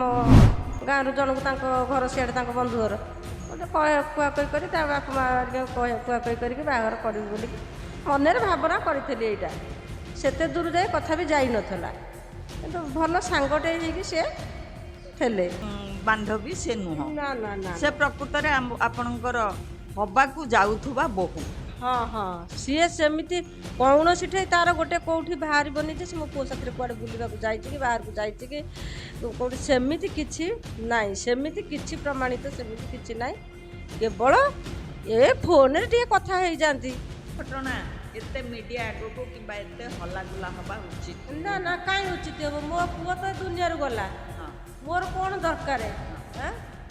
आम गाँव जन को घर सियाड़े बंधु घर गोटे कुआकुई कर बापा माँ कुआकुई करके बाहर करी बोल मन भावना करी एटा सेते दूर जाए कथा भी जाई नथला किंतु भल सांगटे होगी सी थे बांधवी से नुह ना ना ना से प्रकृत में आपणकर हवाकू जाऊथुबा बहु हाँ हाँ सी सेमती कौन सी तार गोटे कौटी बाहर बनी जे मो पुओ साथी कुआड़े बुलवाक जाइए बाहर को जाइए कि कौटी सेमती किछि नाई सेमती किछि प्रमाणित सेमती किछि नाई केवल ए फोन रे टिके कथा हो जाती घटना एते मीडिया आगो कि एते हल्लागुला हवा उचित ना ना कहीं उचित हम मो पुओ तो दुनिया गला मोर कौन दरकार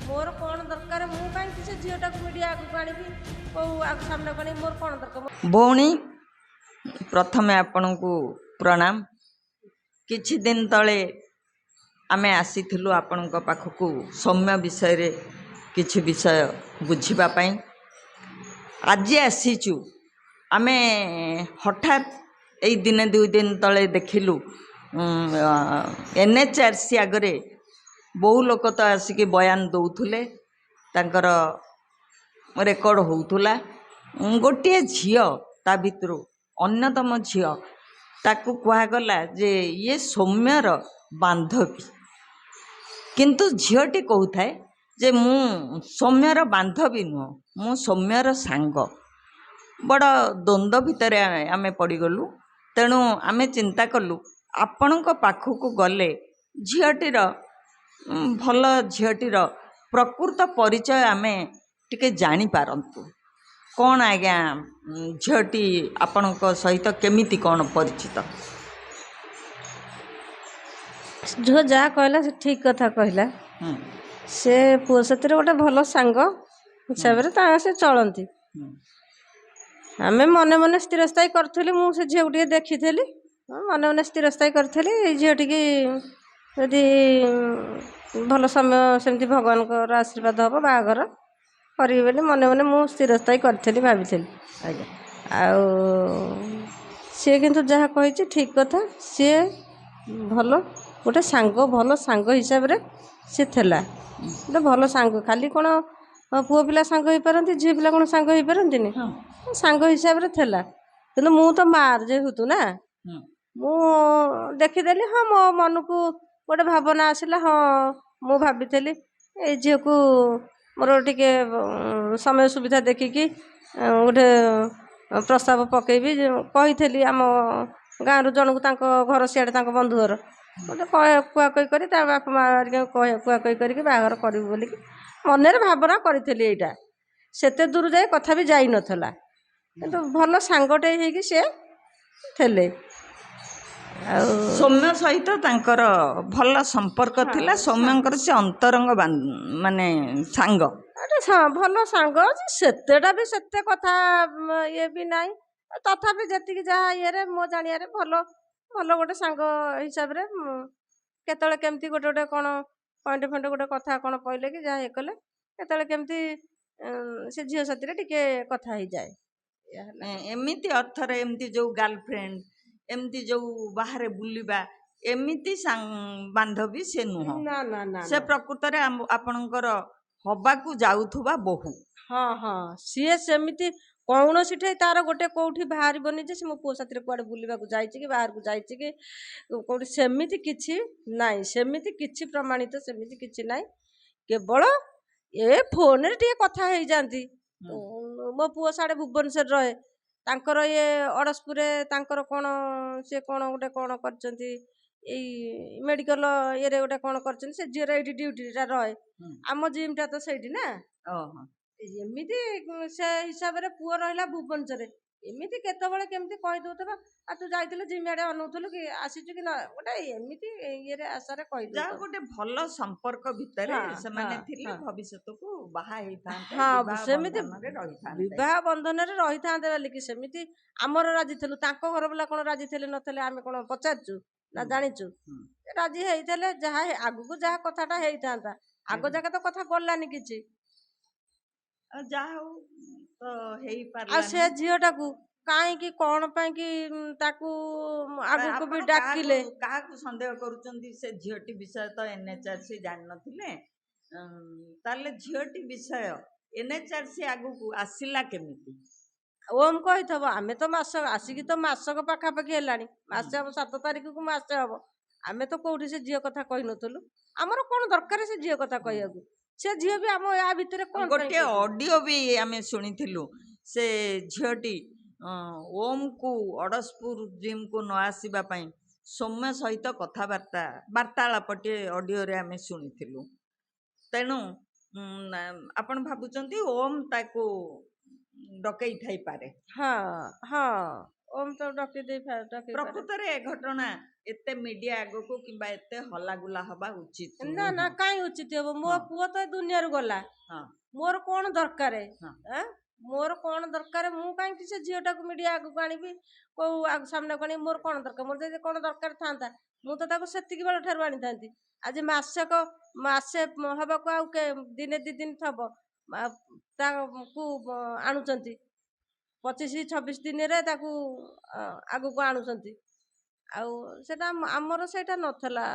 मोर कौन दरकार मु कहीं किसी झीटा को मीडिया आगू आनी सामने को मोर कौन दरकार भौणी प्रथमे आपण को प्रणाम किछि दिन तले आमे आसीथिलु आपण पाखकू सौम्य विषय रे किछि विषय बुझिबा पई आज आसीचु आमे हठात एई दिने दुई दिन तले देखिलु एनएचआरसी आगरे बहु लोक तो आसिक बयान दौथुले तांकर रेकर्ड होउथुला गोटे झियो ता भितरु अन्यतम झियो ताकू कहगला जे ये सौम्यर बांधवी किंतु झियोटी कहूए जे मु सौम्यर बांधवी नुह मु सौम्यर सांग बड़ द्वंद्व भितर आमे पड़गलु तेणु आमे चिंता कलु आपण पाखक गले झीटीर भल झीटीर प्रकृत परिचय आमे टिके जानी पारंतु कौन आज्ञा झीटी आपण सहित केमिति कौन परिचित जो जहाँ कहला से ठीक कथा कहला से पुओ साथी गोटे भल सांग हिसाब से चलती आमे मने मने स्थिर स्थायी करी मुझे झील टे देखी मने मने स्थिर स्थायी करी झीटी जदि भल समय सेमती भगवान आशीर्वाद हम बाहागर करी बोली मने मने मु स्थिर स्थायी करी भाभी आउ सी किंतु जहाँ कही ठीक कथा सी भल गोटे सांग भल सांग हिसाब से सी थेला गोटे भल सांग खाली कौन पुओ पिला सांग हो पारती झी पिला कौन सांग हो पारती सांग हिसाब से थेला किंतु मु तो मार जेहेतु ना मु देखीदेली हाँ मो मन को गोटे भावना आसला हाँ मु भाभी ए झील को मोर टिके समय सुविधा देखिकी गोटे प्रस्ताव पकेबी कही आम गाँव जन को घर सियाड़े बंधु घर गोटे कुआकुई कर बापा माँ कुआकुई करके बाहर करी बोल मन भावना करी एटा सेते दूर जाए कथा भी जाई नथला किंतु भल सांगटे होगी सी थे सौम्य सहित तांकर भल संपर्क थिला सौम्यंकर से अंतरंग माने सांग भल सांग सेतेटा भी सेते कथा ये भी नाई तथापि जति जहाँ ये मो जानिया भल भल गोटे सांग हिसाब रे केतले केमती गोटे गोटे कौन पॉइंट फॉइंट गोटे कथा कौन पहले कि जहाँ ये कले केतले केमती से झील साथी टिके कथा ही जाए एमिति अर्थर एमती जो गर्लफ्रेंड एमती जो बाहर बुलिबा एमिति बांधवी से नुह ना ना ना से प्रकृत में आपणकर हवाकू जाऊथुबा बहु हाँ हाँ सी सेमती कौन सी तार गोटे कौटी बाहर बनी जे मो पुओ साथी कुआड़े बुलवाक जाइए कि बाहर को जाइए कि कौटी सेमती किछि नाई सेमती किछि प्रमाणित सेमती किछि नाई केवल ए फोन रे टिके कथा हो जाती मो पुओ साड़े भुवनेश्वर रहे तांकर ये अड़सपुर तांकर कौन से कौन गोटे कौन करचंती एई मेडिकल ये गोटे कौन करचंती से जीरो एटी ड्यूटी रहे आम जिमटा तो सही ना एमती से हिसाब से पुओ रहा भुवनेश्वर एमती केतबले केमती कही दउतबा आ तू जाइतिल जिम आड़े अनउथलु कि आसीचु कि ना गोटे एमती ये आशा कही जा गोटे भल संपर्क भितर से माने थिले भविष्यत को बाहा हेइथांते हाँ सेमती रहिथांते विवाह बंधन रे रहिथांते बोली कि सेमती आमर राजी थलु तांको घर वाला कोन राजी थले नथले आमे कोन पचारचु ना जानिचु राजी हेइथले जहा आगु को जहा कथाटा हेइथांता आगो जाके तो कथा गलानी किछि जा हो तो हेई पारला आ से झियोटा को କାହିଁକି କ'ଣ ପାଇଁ କି ତାକୁ ଆଗକୁ ଆପଣ ବି ଡାକିଲେ। କାହାକୁ ସନ୍ଦେହ କରୁଛନ୍ତି? ସେ ଝିଅଟି ବିଷୟ ତ NHRC ଜାଣିନଥିଲେ। ତାହେଲେ ଝିଅଟି ବିଷୟ NHRC ଆଗକୁ ଆସିଲା କେମିତି? ଓମ୍ କହିଥବ ଆମେ ତ ମାସ ଆସିକି ତ ମାସକ ପାଖାପାଖି ହେଲାଣି, ମାସେ ହବ 7 ତାରିଖକୁ ମାସେ ହବ। ଆମେ ତ କୋଉଠି ସେ ଝିଅ କଥା କହିନଥିଲୁ। ଆମର କ'ଣ ଦରକାର ସେ ଝିଅ କଥା କହିବାକୁ? ସେ ଝିଅ ବି ଆମ ୟା ଭିତରେ କ'ଣ ପାଇଁ ଗୋଟିଏ କହିବ? ଅଡିଓ ବି ଆମେ ଶୁଣିଥିଲୁ। ସେ ଝିଅଟି ଓମ୍କୁ ଅଡ଼ଶପୁର ଜିମ୍କୁ ନ ଆସିବା ପାଇଁ ସୌମ୍ୟ ସହିତ ବାର୍ତ୍ତାଳାପଟିଏ ଅଡିଓରେ ଆମେ ଶୁଣିଥିଲୁ। ତେଣୁ ଆପଣ ଭାବୁଛନ୍ତି ଓମ୍ ତାକୁ ଡକେଇ ଥାଇପାରେ। ହଁ ହଁ, ଓମ୍ ତ ଡକେଇ ପାରେ। ପ୍ରକୃତରେ ଏ ଘଟଣା ଏତେ ମିଡିଆ ଆଗକୁ କିମ୍ବା ଏତେ ହଲାଗୁଲା ହବା ଉଚିତ ନା ନା, ନୁହଁ। କାହିଁ ଉଚିତ ହବ? ମୋ ହଁ ପୁଅ ତ ଏ ଦୁନିଆରୁ ଗଲା, ହଁ ମୋର କ'ଣ ଦରକାର? ହଁ ମୋର କ'ଣ ଦରକାର? ମୁଁ କାହିଁକି ସେ ଝିଅଟାକୁ ମିଡ଼ିଆ ଆଗକୁ ଆଣିବି, କୋଉ ସାମ୍ନାକୁ ଆଣିବି? ମୋର କ'ଣ ଦରକାର? ମୋର ଯଦି କ'ଣ ଦରକାର ଥାନ୍ତା ମୁଁ ତ ତାକୁ ସେତିକି ବେଳ ଠାରୁ ଆଣିଥାନ୍ତି। ଆଜି ମାସେ ହବାକୁ ଆଉ ଦିନେ 2 ଦିନ ଥବ ତାକୁ ଆଣୁଛନ୍ତି, 25-26 ଦିନରେ ତାକୁ ଆଗକୁ ଆଣୁଛନ୍ତି। ଆଉ ସେଟା ଆମର ସେଇଟା ନଥିଲା।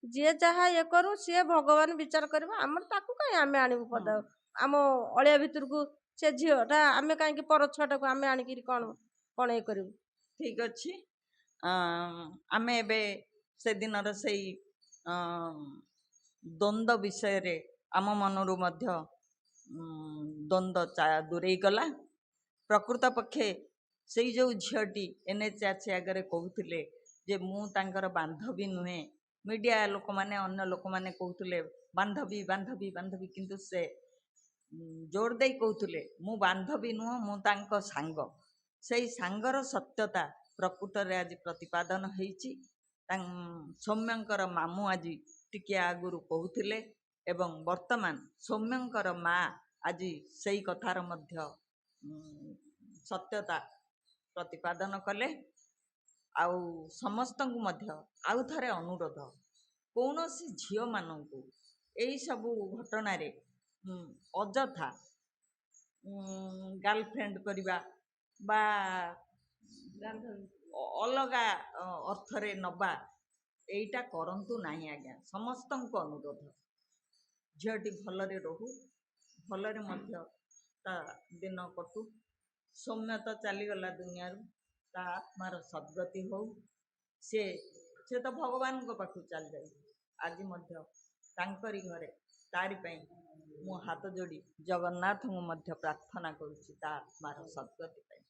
ଯିଏ ଯାହା ଇଏ କରୁ, ସିଏ ଭଗବାନ ବିଚାର କରିବ। ଆମର ତାକୁ କାହିଁ ଆମେ ଆଣିବୁ ପଦା ଆମ ଅଳିଆ ଭିତରକୁ? ସେ ଝିଅଟା ଆମେ କାହିଁକି ପର ଛୁଆଟାକୁ ଆମେ ଆଣିକିରି କ'ଣ ଇଏ କରିବୁ? ଠିକ ଅଛି। ଆମେ ଏବେ ସେଦିନର ସେଇ ଦ୍ୱନ୍ଦ୍ୱ ବିଷୟରେ ଆମ ମନରୁ ମଧ୍ୟ ଦ୍ୱନ୍ଦ୍ୱ ଦୂରେଇ ଗଲା। ପ୍ରକୃତ ପକ୍ଷେ ସେଇ ଯେଉଁ ଝିଅଟି NHRC ଆଗରେ କହୁଥିଲେ ଯେ ମୁଁ ତାଙ୍କର ବାନ୍ଧବୀ ନୁହେଁ, ମିଡ଼ିଆ ଲୋକମାନେ ଅନ୍ୟ ଲୋକମାନେ କହୁଥିଲେ ବାନ୍ଧବୀ ବାନ୍ଧବୀ ବାନ୍ଧବୀ, କିନ୍ତୁ ସେ ଜୋର ଦେଇ କହୁଥିଲେ ମୁଁ ବାନ୍ଧବୀ ନୁହଁ, ମୁଁ ତାଙ୍କ ସାଙ୍ଗ। ସେଇ ସାଙ୍ଗର ସତ୍ୟତା ପ୍ରକୃତରେ ଆଜି ପ୍ରତିପାଦନ ହେଇଛି। ସୌମ୍ୟଙ୍କର ମାମୁଁ ଆଜି ଟିକେ ଆଗରୁ କହୁଥିଲେ ଏବଂ ବର୍ତ୍ତମାନ ସୌମ୍ୟଙ୍କର ମା ଆଜି ସେଇ କଥାର ମଧ୍ୟ ସତ୍ୟତା ପ୍ରତିପାଦନ କଲେ। ଆଉ ସମସ୍ତଙ୍କୁ ମଧ୍ୟ ଆଉ ଥରେ ଅନୁରୋଧ, କୌଣସି ଝିଅମାନଙ୍କୁ ଏଇସବୁ ଘଟଣାରେ ଅଯଥା ଗାର୍ଲଫ୍ରେଣ୍ଡ କରିବା ବା ଅଲଗା ଅର୍ଥରେ ନେବା, ଏଇଟା କରନ୍ତୁ ନାହିଁ ଆଜ୍ଞା। ସମସ୍ତଙ୍କୁ ଅନୁରୋଧ, ଝିଅଟି ଭଲରେ ରହୁ, ଭଲରେ ମଧ୍ୟ ତା ଦିନ କଟୁ। ସୌମ୍ୟ ତ ଚାଲିଗଲା ଦୁନିଆରୁ, ତା ଆତ୍ମାର ସଦ୍ଗତି ହଉ। ସେ ତ ଭଗବାନଙ୍କ ପାଖକୁ ଚାଲିଯାଇଛି। ଆଜି ମଧ୍ୟ ତାଙ୍କରି ଘରେ ତାରି ପାଇଁ ମୁଁ ହାତ ଯୋଡ଼ି ଜଗନ୍ନାଥଙ୍କୁ ମଧ୍ୟ ପ୍ରାର୍ଥନା କରୁଛି ତା ଆତ୍ମାର ସଦ୍ଗତି ପାଇଁ।